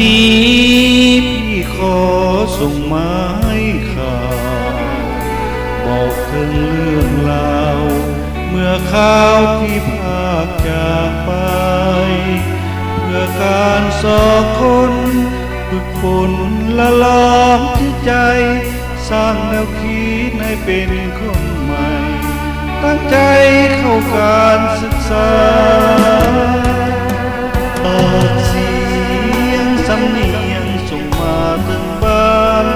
นี้พี่ขอส่งไม้ข่าวบอกถึงเรื่องราวเมื่อข้าวที่พากจากไปเพื่อการสอบคนฝึกฝนละลองที่ใจสร้างแนวคิดให้เป็นคนใหม่ตั้งใจเข้าการศึกษาออกเสียงสำเนียงส่งมาถึงบ้าน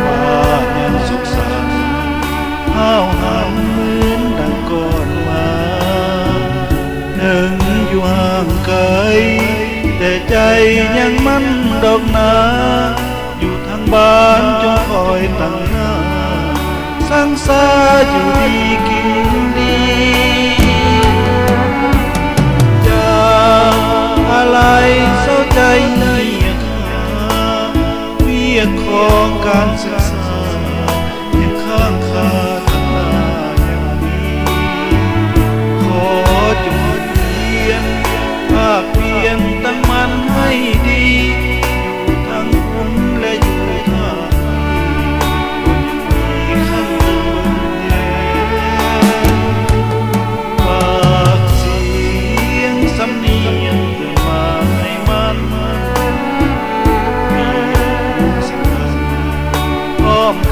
บ้านยังสุขสันต์ห้าวหาญเหมือนดังก่อนมาถึงอยู่ห่างไกลแต่ใจยังมั่นดอกนาอยู่ทางบ้านจงคอยตั้งหน้าสร้างสาอยู่ดีกินดีจากอะไรเศร้าใจเงียบเวียกของการศึกษายังข้างคาทางหน้าอย่างนี้ขอจงเพียรภาคเพียรตั้งมันให้ดีอยู่ทางบุญและอยู่ทาง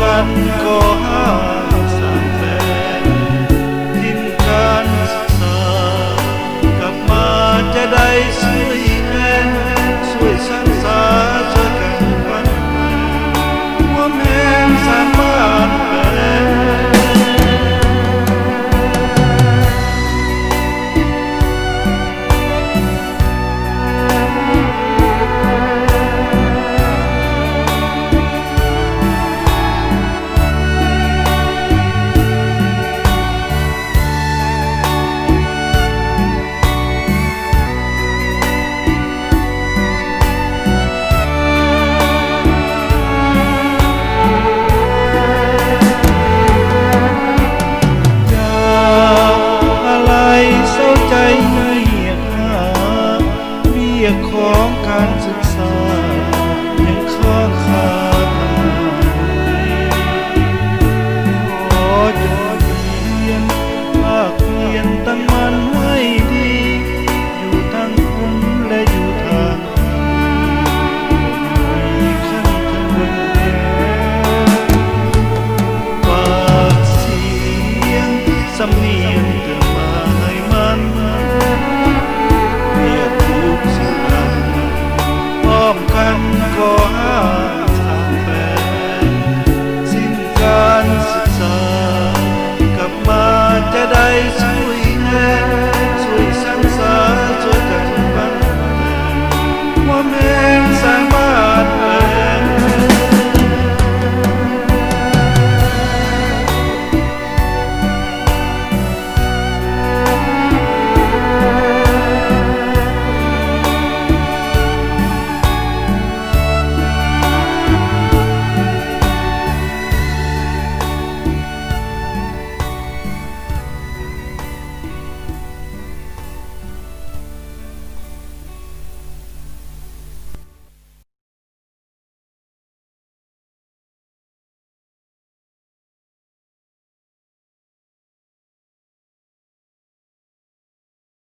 กันก็ห้าสามแฟนทิ้งการศึกษากลับมาจะได้ช่วยแทนช่วยสร้างสาช่วยกันวันร่วมแรงสร้างบ้านแฟนของการศึกษา